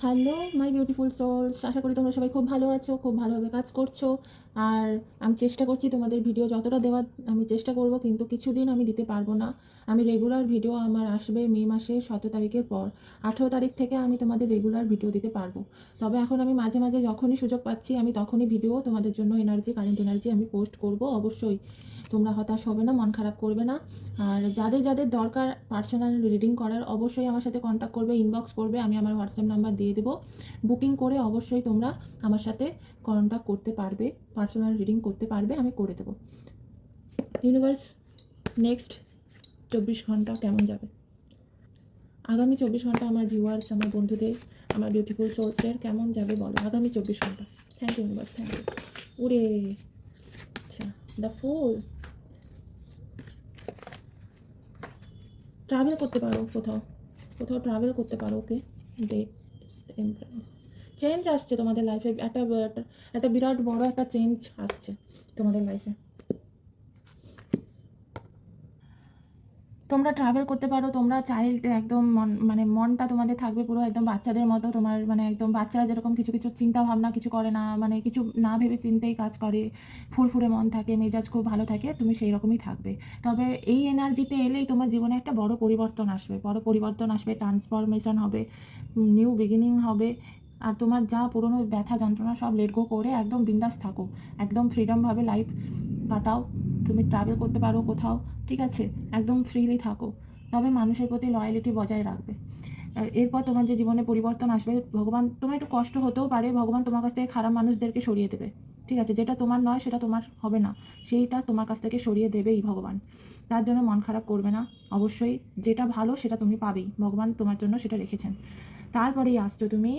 Hello my beautiful sols, আশা করি তোমরা সবাই খুব ভালো আছো, খুব ভালোভাবে কাজ করছো। আর আমি চেষ্টা করছি তোমাদের ভিডিও যতটা দেওয়ার আমি চেষ্টা করব, কিন্তু কিছুদিন আমি দিতে পারবো না। আমি রেগুলার ভিডিও আমার আসবে মে মাসের 17 তারিখের পর। 18 তারিখ থেকে আমি তোমাদের রেগুলার ভিডিও দিতে পারবো। তবে এখন আমি মাঝে মাঝে যখনই সুযোগ পাচ্ছি আমি তখনই ভিডিও তোমাদের জন্য কারেন্ট এনার্জি আমি পোস্ট করব। অবশ্যই তোমরা হতাশ হবে না, মন খারাপ করবে না। আর যাদের যাদের দরকার পার্সোনাল রিডিং করার, অবশ্যই আমার সাথে কন্ট্যাক্ট করবে, ইনবক্স করবে, আমি আমার হোয়াটসঅ্যাপ নাম্বার দিয়ে দেবো। বুকিং করে অবশ্যই তোমরা আমার সাথে কন্ট্যাক্ট করতে পারবে, পার্সোনাল রিডিং করতে পারবে, আমি করে দেবো। ইউনিভার্স নেক্সট 24 ঘন্টা কেমন যাবে? আগামী 24 ঘন্টা আমার ভিউয়ার্স, আমার বন্ধুদের, আমার বিউটিফুল সোলসের কেমন যাবে বলো? আগামী 24 ঘন্টা। Thank you universe, thank you. উরে আচ্ছা, দ্য ফুল। ট্রাভেল করতে পারো, কোথাও কোথাও ট্রাভেল করতে পারো। ওকে, ডেট ইনফ্লুয়েন্স, চেঞ্জ আসছে তোমাদের লাইফে, একটা বিরাট বড় একটা চেঞ্জ আসছে তোমাদের লাইফে। তোমরা ট্রাভেল করতে পারো, তোমরা চাইল্ড একদম মানে মনটা তোমাদের থাকবে পুরো একদম বাচ্চাদের মতো। তোমার মানে একদম বাচ্চারা যেরকম কিছু কিছু চিন্তা ভাবনা কিছু করে না, মানে কিছু না ভেবে চিন্তেই কাজ করে, ফুরফুরে মন থাকে, মেজাজ খুব ভালো থাকে, তুমি সেই রকমই থাকবে। তবে এই এনার্জিতে এলেই তোমার জীবনে একটা বড় পরিবর্তন আসবে, বড় পরিবর্তন আসবে, ট্রান্সফরমেশন হবে, নিউ বিগিনিং হবে। আর তোমার যা পুরনো ব্যথা যন্ত্রণা সব লেট গো করে একদম বিন্দাস থাকো, একদম ফ্রিডমভাবে লাইফ কাটাও। তুমি ট্রাভেল করতে পারো কোথাও, ঠিক আছে, একদম ফ্রিলি থাকো। তবে মানুষের প্রতি লয়ালিটি বজায় রাখবে। এরপর তোমার যে জীবনে পরিবর্তন আসবে, ভগবান, তোমার একটু কষ্ট হতেও পারে, ভগবান তোমার কাছ থেকে খারাপ মানুষদেরকে সরিয়ে দেবে, ঠিক আছে? যেটা তোমার নয় সেটা তোমার হবে না, সেইটা তোমার কাছ থেকে সরিয়ে দেবেই ভগবান। তার জন্য মন খারাপ করবে না। অবশ্যই যেটা ভালো সেটা তুমি পাবেই, ভগবান তোমার জন্য সেটা রেখেছেন। তারপরেই আসছো তুমি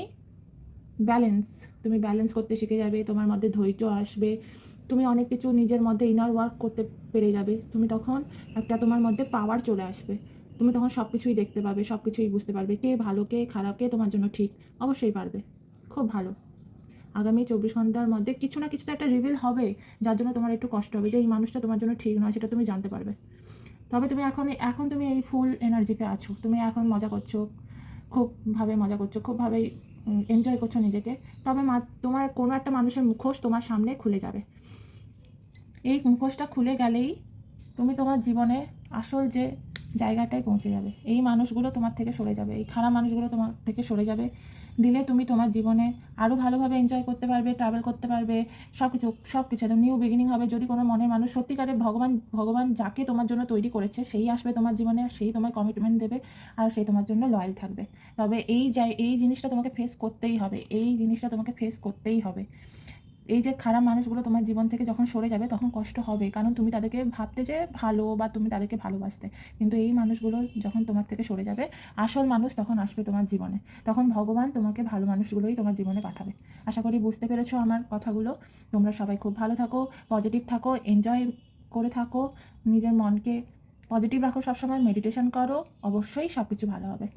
ব্যালেন্স। তুমি ব্যালেন্স করতে শিখে যাবে, তোমার মধ্যে ধৈর্য আসবে, তুমি অনেক কিছু নিজের মধ্যে ইনার ওয়ার্ক করতে পেরে যাবে। তুমি তখন একটা তোমার মধ্যে পাওয়ার চলে আসবে, তুমি তখন সব কিছুই দেখতে পাবে, সব কিছুই বুঝতে পারবে, কে ভালো কে খারাপ, কে তোমার জন্য ঠিক। অবশ্যই পারবে, খুব ভালো। আগামী 24 ঘন্টার মধ্যে কিছু না কিছু তো একটা রিভিল হবে, যার জন্য তোমার একটু কষ্ট হবে, যে এই মানুষটা তোমার জন্য ঠিক নয়, সেটা তুমি জানতে পারবে। তবে তুমি এখন এখন তুমি এই ফুল এনার্জিতে আছো, তুমি এখন মজা করছো, খুবভাবে মজা করছো, খুবভাবেই এনজয় করছো নিজেকে। তবে তোমার কোনো একটা মানুষের মুখোশ তোমার সামনে খুলে যাবে। এই মুখোশটা খুলে গেলেই তুমি তোমার জীবনে আসল যে জায়গাটায় পৌঁছে যাবে। এই মানুষগুলো তোমার থেকে সরে যাবে, এই খারাপ মানুষগুলো তোমার থেকে সরে যাবে। দিলে তুমি তোমার জীবনে আরও ভালোভাবে এনজয় করতে পারবে, ট্রাভেল করতে পারবে, সব কিছু একদম নিউ বিগিনিং হবে। যদি কোনো মনের মানুষ সত্যিকারে ভগবান ভগবান যাকে তোমার জন্য তৈরি করেছে সেই আসবে তোমার জীবনে, আর সেই তোমার কমিটমেন্ট দেবে, আর সেই তোমার জন্য লয়াল থাকবে। তবে এই জিনিসটা তোমাকে ফেস করতেই হবে, এই জিনিসটা তোমাকে ফেস করতেই হবে। এই যে খারাপ মানুষগুলো তোমার জীবন থেকে যখন সরে যাবে তখন কষ্ট হবে, কারণ তুমি তাদেরকে ভাবতে যে ভালো বা তুমি তাদেরকে ভালোবাসতে, কিন্তু এই মানুষগুলো যখন তোমার থেকে সরে যাবে, আসল মানুষ তখন আসবে তোমার জীবনে। তখন ভগবান তোমাকে ভালো মানুষগুলোই তোমার জীবনে পাঠাবে। আশা করি বুঝতে পেরেছো আমার কথাগুলো। তোমরা সবাই খুব ভালো থাকো, পজিটিভ থাকো, এনজয় করে থাকো, নিজের মনকে পজিটিভ রাখো, সবসময় মেডিটেশন করো, অবশ্যই সব কিছু ভালো হবে।